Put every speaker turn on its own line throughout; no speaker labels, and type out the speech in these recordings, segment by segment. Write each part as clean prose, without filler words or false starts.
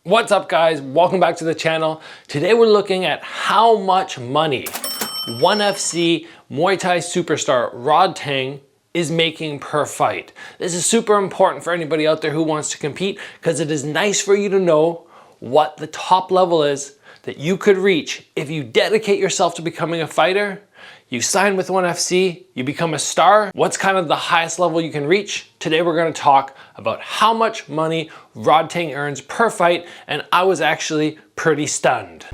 What's up guys, welcome back to the channel. Today we're looking at how much money ONE FC Muay Thai superstar Rodtang is making per fight. This is super important for anybody out there who wants to compete because it is nice for you to know what the top level is that you could reach if you dedicate yourself to becoming a fighter. You sign with ONE FC, you become a star. What's kind of the highest level you can reach? Today we're going to talk about how much money Rodtang earns per fight, and I was actually pretty stunned.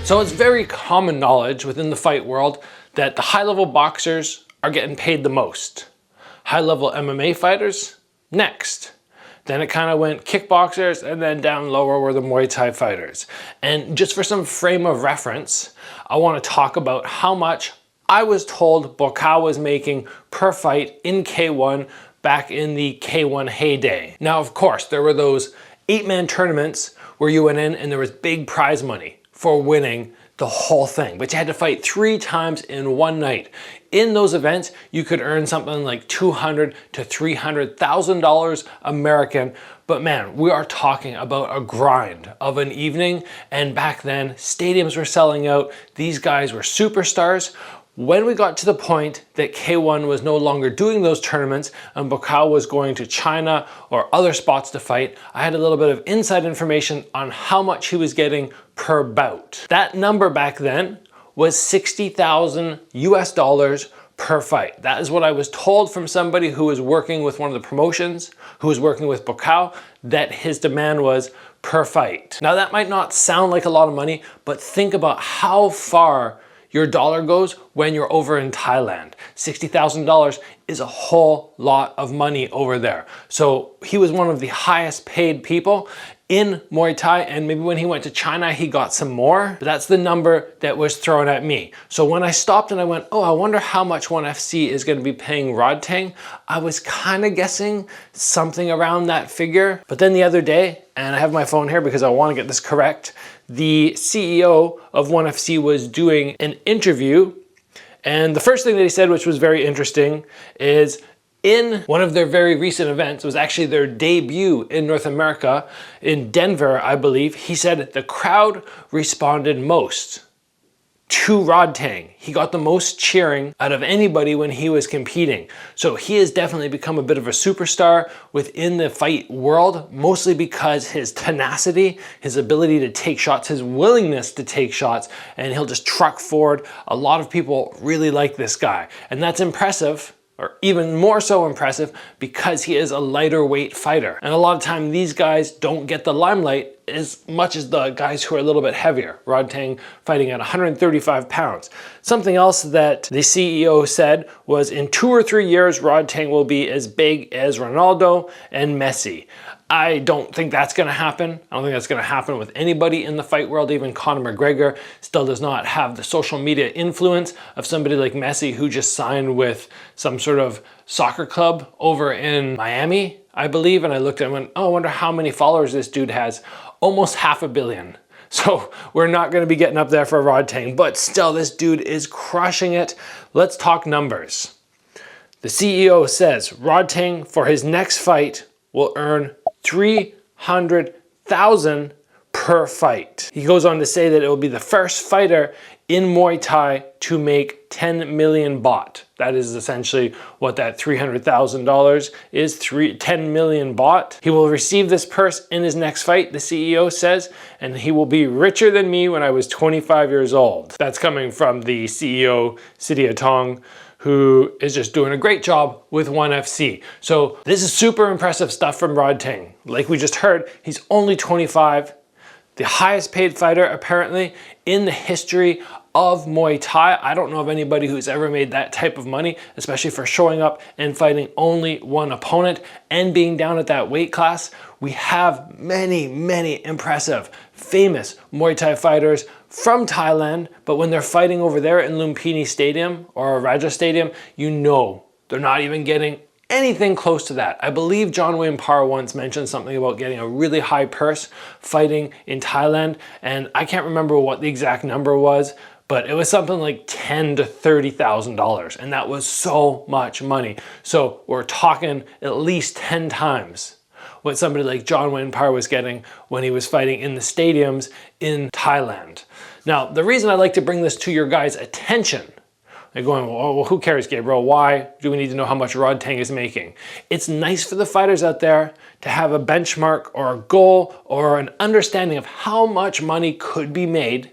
So it's very common knowledge within the fight world that the high-level boxers are getting paid the most. High-level MMA fighters, next. Then it kind of went kickboxers, and then down lower were the Muay Thai fighters. And just for some frame of reference, I want to talk about how much I was told Buakaw was making per fight in K1 back in the K1 heyday. Now, of course, there were those 8-man tournaments where you went in and there was big prize money for winning the whole thing, but you had to fight 3 times in one night. In those events, you could earn something like $200,000 to $300,000 American. But man, we are talking about a grind of an evening. And back then, stadiums were selling out. These guys were superstars. When we got to the point that K1 was no longer doing those tournaments and Buakaw was going to China or other spots to fight, I had a little bit of inside information on how much he was getting per bout. That number back then was $60,000 US per fight. That is what I was told from somebody who was working with one of the promotions, who was working with Buakaw, that his demand was per fight. Now that might not sound like a lot of money, but think about how far your dollar goes when you're over in Thailand. $60,000 is a whole lot of money over there. So he was one of the highest paid people in Muay Thai, and maybe when he went to China, he got some more, but that's the number that was thrown at me. So when I stopped and I went, oh, I wonder how much ONE FC is gonna be paying Rodtang, I was kind of guessing something around that figure. But then the other day, and I have my phone here because I want to get this correct, the CEO of ONE FC was doing an interview, and the first thing that he said, which was very interesting, is in one of their very recent events, it was actually their debut in North America, in Denver, I believe, he said the crowd responded most to Rodtang. He got the most cheering out of anybody when he was competing. So he has definitely become a bit of a superstar within the fight world, mostly because his tenacity, his ability to take shots, his willingness to take shots, and he'll just truck forward. A lot of people really like this guy, and that's impressive, or even more so impressive because he is a lighter weight fighter. And a lot of time these guys don't get the limelight as much as the guys who are a little bit heavier. Rodtang fighting at 135 pounds. Something else that the CEO said was in 2 or 3 years, Rodtang will be as big as Ronaldo and Messi. I don't think that's gonna happen. I don't think that's gonna happen with anybody in the fight world. Even Conor McGregor still does not have the social media influence of somebody like Messi, who just signed with some sort of soccer club over in Miami, I believe. And I looked at it and went, oh, I wonder how many followers this dude has. Almost 500 million. So we're not gonna be getting up there for Rodtang, but still this dude is crushing it. Let's talk numbers. The CEO says Rodtang for his next fight will earn $300,000 per fight. He goes on to say that it will be the first fighter in Muay Thai to make 10 million baht. That is essentially what that $300,000 is, 10 million baht. He will receive this purse in his next fight, the CEO says, and he will be richer than me when I was 25 years old. That's coming from the CEO, Sityodtong, who is just doing a great job with ONE FC. So this is super impressive stuff from Rodtang. Like we just heard, he's only 25, the highest paid fighter apparently in the history of Muay Thai. I don't know of anybody who's ever made that type of money, especially for showing up and fighting only one opponent and being down at that weight class. We have many, many impressive, famous Muay Thai fighters from Thailand, but when they're fighting over there in Lumpini Stadium or Raja Stadium, you know they're not even getting anything close to that. I believe John Wayne Parr once mentioned something about getting a really high purse fighting in Thailand, and I can't remember what the exact number was, but it was something like $10,000 to $30,000, and that was so much money. So we're talking at least 10 times what somebody like John Wayne Parr was getting when he was fighting in the stadiums in Thailand. Now, the reason I like to bring this to your guys' attention, they're going, well, who cares, Gabriel? Why do we need to know how much Rodtang is making? It's nice for the fighters out there to have a benchmark or a goal or an understanding of how much money could be made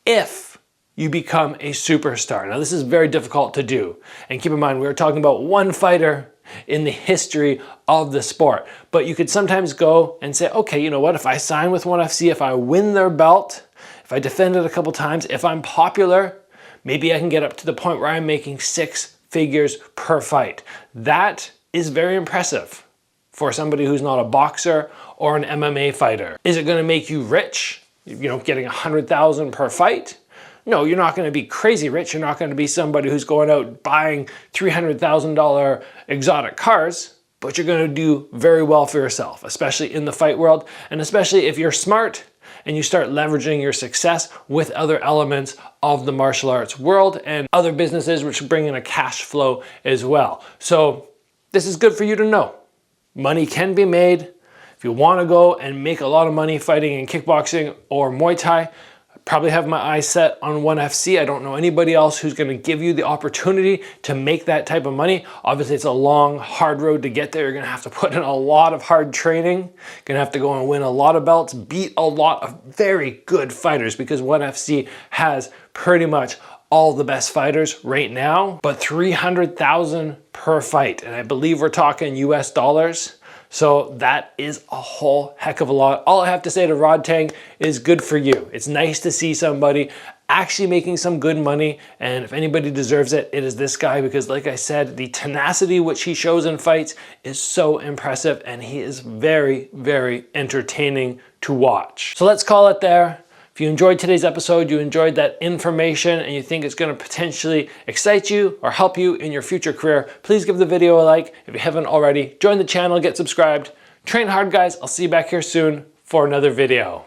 if you become a superstar. Now, this is very difficult to do. And keep in mind, we're talking about one fighter in the history of the sport. But you could sometimes go and say, okay, you know what? If I sign with ONE FC, if I win their belt, if I defend it a couple times, if I'm popular, maybe I can get up to the point where I'm making 6 figures per fight. That is very impressive for somebody who's not a boxer or an MMA fighter. Is it gonna make you rich? You know, getting 100,000 per fight? No, you're not gonna be crazy rich. You're not gonna be somebody who's going out buying $300,000 exotic cars, but you're gonna do very well for yourself, especially in the fight world, and especially if you're smart and you start leveraging your success with other elements of the martial arts world and other businesses which bring in a cash flow as well. So this is good for you to know. Money can be made. If you want to go and make a lot of money fighting in kickboxing or Muay Thai, probably have my eyes set on ONE FC. I don't know anybody else who's going to give you the opportunity to make that type of money. Obviously, it's a long, hard road to get there. You're going to have to put in a lot of hard training. You're going to have to go and win a lot of belts, beat a lot of very good fighters, because ONE FC has pretty much all the best fighters right now, but 300,000 per fight. And I believe we're talking US dollars. So that is a whole heck of a lot. All I have to say to Rodtang is good for you. It's nice to see somebody actually making some good money. And if anybody deserves it, it is this guy, because like I said, the tenacity which he shows in fights is so impressive, and he is very, very entertaining to watch. So let's call it there. If you enjoyed today's episode, you enjoyed that information, and you think it's going to potentially excite you or help you in your future career, please give the video a like. If you haven't already, join the channel, get subscribed. Train hard, guys. I'll see you back here soon for another video.